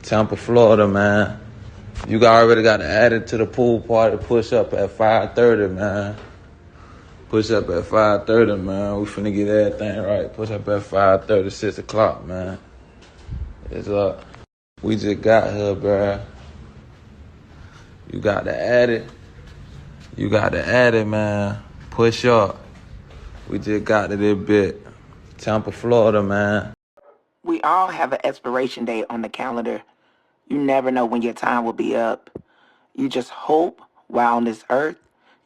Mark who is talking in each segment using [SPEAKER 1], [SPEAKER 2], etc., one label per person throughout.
[SPEAKER 1] Tampa, Florida, man. You already got added to the pool party. Push up at 5:30, man. Push up at 5:30, man. We finna get everything right. Push up at 5:30, 6 o'clock, man. It's up. We just got here, bruh. You got to add it. You got to add it, man. Push up. We just got to this bit. Tampa, Florida, man.
[SPEAKER 2] We all have an expiration date on the calendar. You never know when your time will be up. You just hope while on this earth,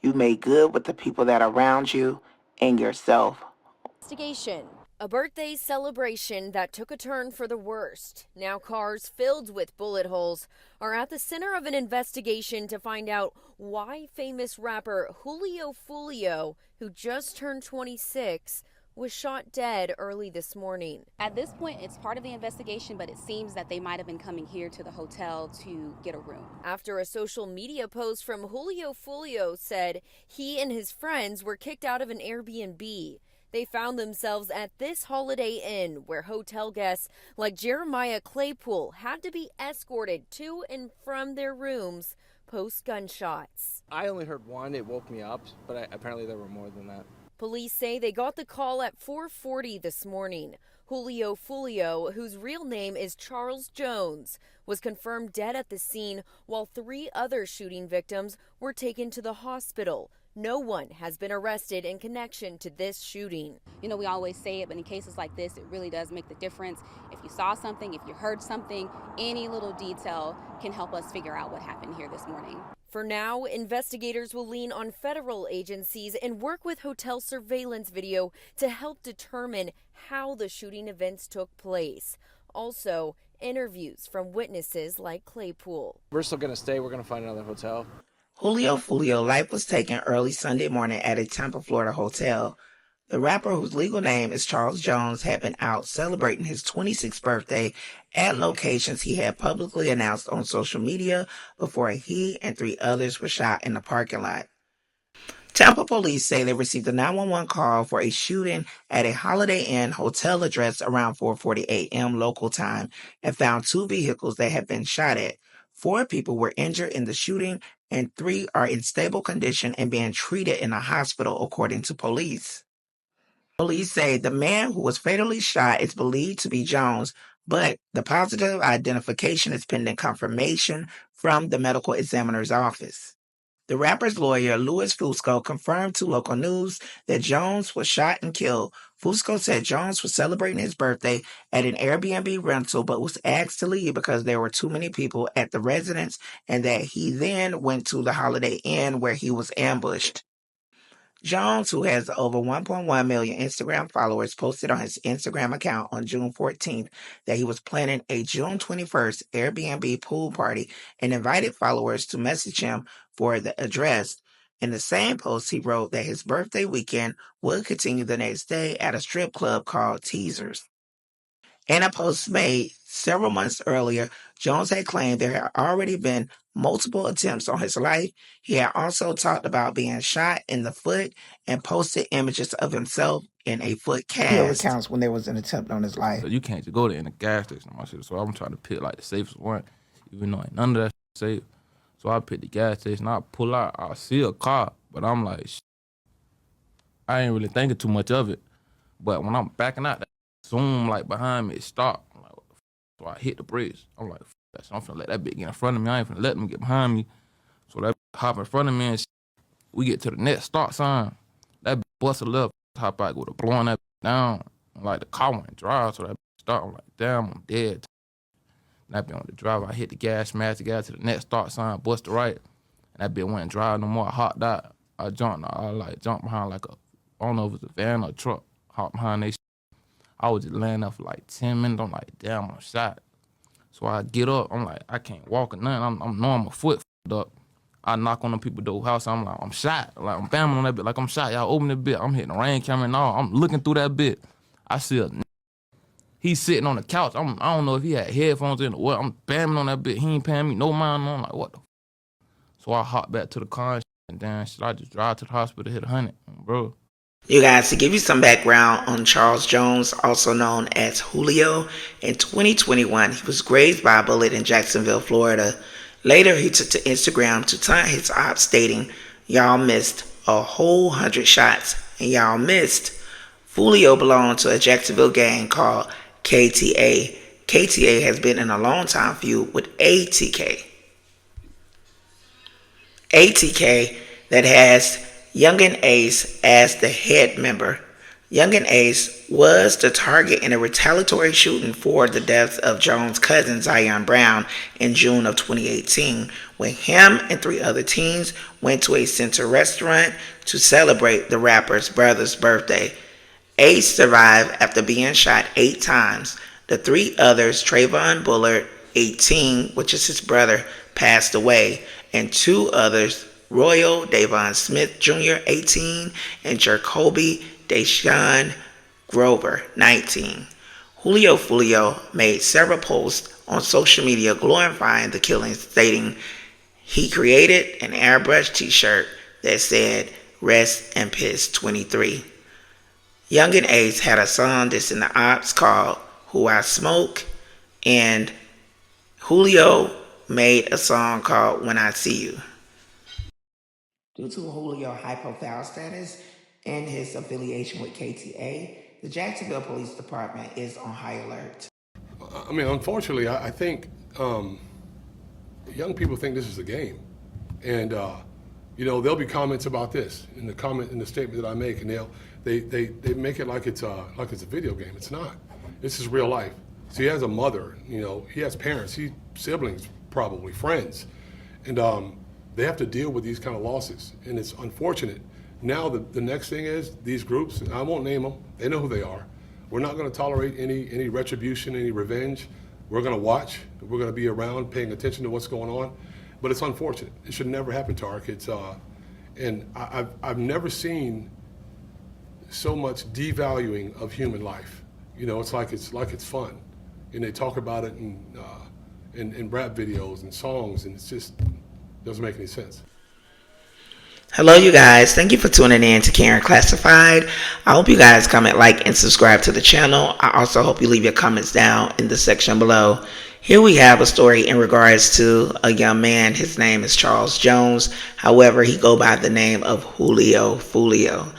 [SPEAKER 2] you make good with the people that are around you and yourself.
[SPEAKER 3] Investigation. A birthday celebration that took a turn for the worst. Now cars filled with bullet holes are at the center of an investigation to find out why famous rapper Julio Foolio, who just turned 26, was shot dead early this morning.
[SPEAKER 4] At this point, it's part of the investigation, but it seems that they might have been coming here to the hotel to get a room.
[SPEAKER 3] After a social media post from Julio Foolio said he and his friends were kicked out of an Airbnb. They found themselves at this Holiday Inn where hotel guests like Jeremiah Claypool had to be escorted to and from their rooms post gunshots.
[SPEAKER 5] I only heard one. It woke me up, but apparently there were more than that.
[SPEAKER 3] Police say they got the call at 4:40 this morning. Julio Foolio, whose real name is Charles Jones, was confirmed dead at the scene while 3 other shooting victims were taken to the hospital. No one has been arrested in connection to this shooting.
[SPEAKER 4] You know, we always say it, but in cases like this, it really does make the difference. If you saw something, if you heard something, any little detail can help us figure out what happened here this morning.
[SPEAKER 3] For now, investigators will lean on federal agencies and work with hotel surveillance video to help determine how the shooting events took place. Also, interviews from witnesses like Claypool.
[SPEAKER 5] We're still going to stay. We're going to find another hotel.
[SPEAKER 2] Julio Foolio's life was taken early Sunday morning at a Tampa, Florida hotel. The rapper, whose legal name is Charles Jones, had been out celebrating his 26th birthday at locations he had publicly announced on social media before he and 3 others were shot in the parking lot. Tampa police say they received a 911 call for a shooting at a Holiday Inn hotel address around 4:40 a.m. local time and found 2 vehicles that had been shot at. 4 people were injured in the shooting and 3 are in stable condition and being treated in a hospital, according to police. Police say the man who was fatally shot is believed to be Jones, but the positive identification is pending confirmation from the medical examiner's office. The rapper's lawyer, Louis Fusco, confirmed to local news that Jones was shot and killed. Fusco said Jones was celebrating his birthday at an Airbnb rental but was asked to leave because there were too many people at the residence and that he then went to the Holiday Inn where he was ambushed. Jones, who has over 1.1 million Instagram followers, posted on his Instagram account on June 14th that he was planning a June 21st Airbnb pool party and invited followers to message him for the address. In the same post, he wrote that his birthday weekend would continue the next day at a strip club called Teasers. In a post made several months earlier, Jones had claimed there had already been multiple attempts on his life. He had also talked about being shot in the foot and posted images of himself in a foot cast. He recounts when there was an attempt on his life.
[SPEAKER 6] So you can't just go there in a gas station and my shit. So I'm trying to pick like the safest one, even though ain't none of that safe. So I pick the gas station, I pull out, I see a car, but I'm like, I ain't really thinking too much of it. But when I'm backing out, that zoom like behind me, it stopped. I'm like, what the f-? So I hit the brakes. I'm like, that shit, I'm finna let that bitch get in front of me. I ain't finna let them get behind me. So that hop in front of me and shit. We get to the next stop sign. That bitch bust a left, hop out, go to blowing that bitch down. And like the car went dry, so that bitch stopped. I'm like, damn, I'm dead. And that bitch on the drive, I hit the gas, smashed the gas to the next stop sign, bust the right. And that bitch went dry no more. I hopped out. I jumped behind like a, I don't know if it was a van or a truck. Hopped behind they shit. I was just laying there for like 10 minutes. I'm like, damn, I'm shot. So I get up. I'm like, I can't walk or nothing. I'm knowing my foot f***ed up. I knock on the people's door house. I'm like, I'm shot. Like, I'm bamming on that bit like I'm shot. Y'all open the bit. I'm hitting the rain camera and all. I'm looking through that bit. I see a he's sitting on the couch. I don't know if he had headphones in or what. I'm bamming on that bit. He ain't paying me no mind. I'm like, what the f-? So I hop back to the car and then I just drive to the hospital, hit 100, bro.
[SPEAKER 2] You guys, to give you some background on Charles Jones, also known as Julio, in 2021, he was grazed by a bullet in Jacksonville, Florida. Later, he took to Instagram to taunt his ops, stating, "Y'all missed a whole 100 shots, and y'all missed." Foolio belonged to a Jacksonville gang called KTA. KTA has been in a long-time feud with ATK. ATK that has Youngin Ace as the head member. Youngin Ace was the target in a retaliatory shooting for the death of Jones' cousin Zion Brown in June of 2018, when him and 3 other teens went to a Center restaurant to celebrate the rapper's brother's birthday. Ace survived after being shot 8 times. The 3 others, Trayvon Bullard, 18, which is his brother, passed away, and 2 others, Royal Davon Smith Jr., 18, and Jacoby Deshaun Grover, 19. Julio Foolio made several posts on social media glorifying the killings, stating he created an airbrush t-shirt that said, "Rest and Piss 23. Youngin Ace had a song that's in the ops called "Who I Smoke," and Julio made a song called "When I See You." Due to Julio's high-profile status and his affiliation with KTA, the Jacksonville Police Department is on high alert.
[SPEAKER 7] I mean, unfortunately, I think young people think this is a game, and there'll be comments about this in the statement that I make, and they make it like it's a video game. It's not. This is real life. So he has a mother. He has parents. Siblings, probably friends, and they have to deal with these kind of losses, and it's unfortunate. Now the next thing is these groups, I won't name them, they know who they are. We're not going to tolerate any retribution, any revenge. We're going to watch, we're going to be around paying attention to what's going on, but it's unfortunate. It should never happen, Tarek. And I've never seen so much devaluing of human life. It's like it's fun, and they talk about it in rap videos and songs, and it's just doesn't make any sense.
[SPEAKER 2] Hello, you guys. Thank you for tuning in to Karen Classified. I hope you guys comment, like, and subscribe to the channel. I also hope you leave your comments down in the section below. Here we have a story in regards to a young man. His name is Charles Jones. However, he go by the name of Julio Foolio,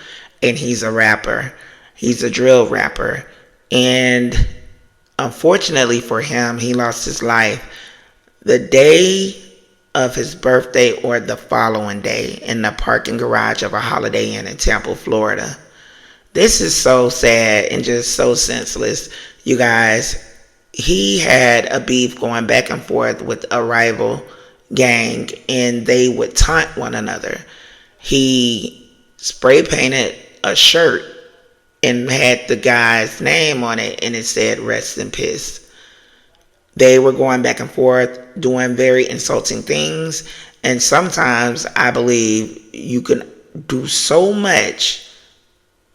[SPEAKER 2] and he's a rapper. He's a drill rapper, and unfortunately for him, he lost his life the day of his birthday or the following day in the parking garage of a Holiday Inn in Tampa, Florida. This is so sad and just so senseless, you guys. He had a beef going back and forth with a rival gang, and they would taunt one another. He spray painted a shirt and had the guy's name on it, and it said "Rest in Piss." They were going back and forth, doing very insulting things. And sometimes I believe you can do so much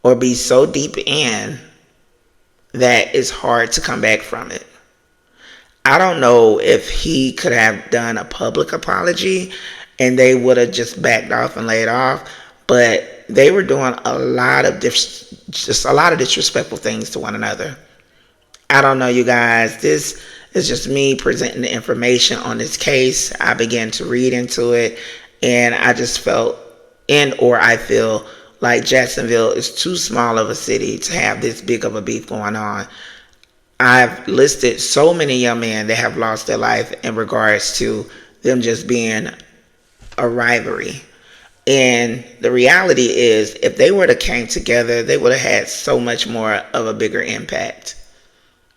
[SPEAKER 2] or be so deep in that it's hard to come back from it. I don't know if he could have done a public apology and they would have just backed off and laid off, but they were doing a lot of disrespectful things to one another. I don't know, you guys. This is just me presenting the information on this case. I began to read into it, and I just I feel like Jacksonville is too small of a city to have this big of a beef going on. I've listed so many young men that have lost their life in regards to them just being a rivalry. And the reality is, if they would have came together, they would have had so much more of a bigger impact.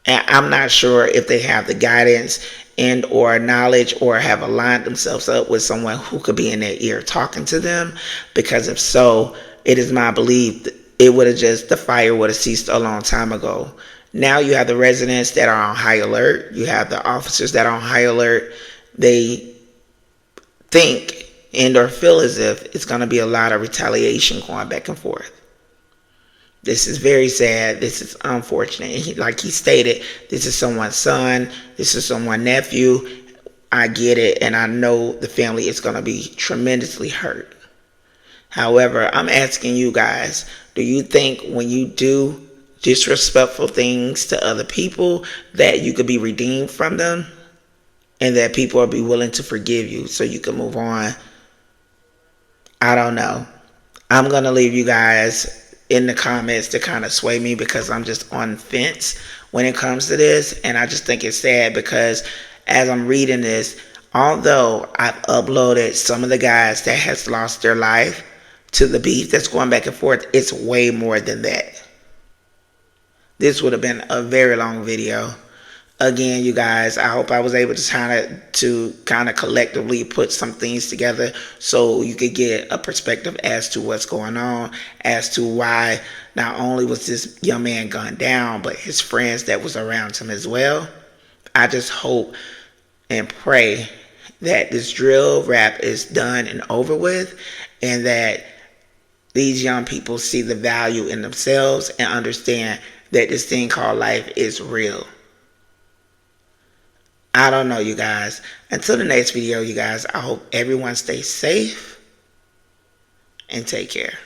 [SPEAKER 2] And I'm not sure if they have the guidance and or knowledge or have aligned themselves up with someone who could be in their ear talking to them, because if so, it is my belief the fire would have ceased a long time ago. Now you have the residents that are on high alert. You have the officers that are on high alert. They think and or feel as if it's going to be a lot of retaliation going back and forth. This is very sad. This is unfortunate. Like he stated, this is someone's son. This is someone's nephew. I get it, and I know the family is going to be tremendously hurt. However, I'm asking you guys, Do you think when you do disrespectful things to other people that you could be redeemed from them and that people will be willing to forgive you so you can move on? I don't know. I'm going to leave you guys in the comments to kind of sway me because I'm just on fence when it comes to this. And I just think it's sad because as I'm reading this, although I've uploaded some of the guys that has lost their life to the beef that's going back and forth, it's way more than that. This would have been a very long video. Again, you guys, I hope I was able to kind of collectively put some things together so you could get a perspective as to what's going on, as to why not only was this young man gunned down, but his friends that was around him as well. I just hope and pray that this drill rap is done and over with, and that these young people see the value in themselves and understand that this thing called life is real. I don't know, you guys. Until the next video, you guys, I hope everyone stays safe and take care.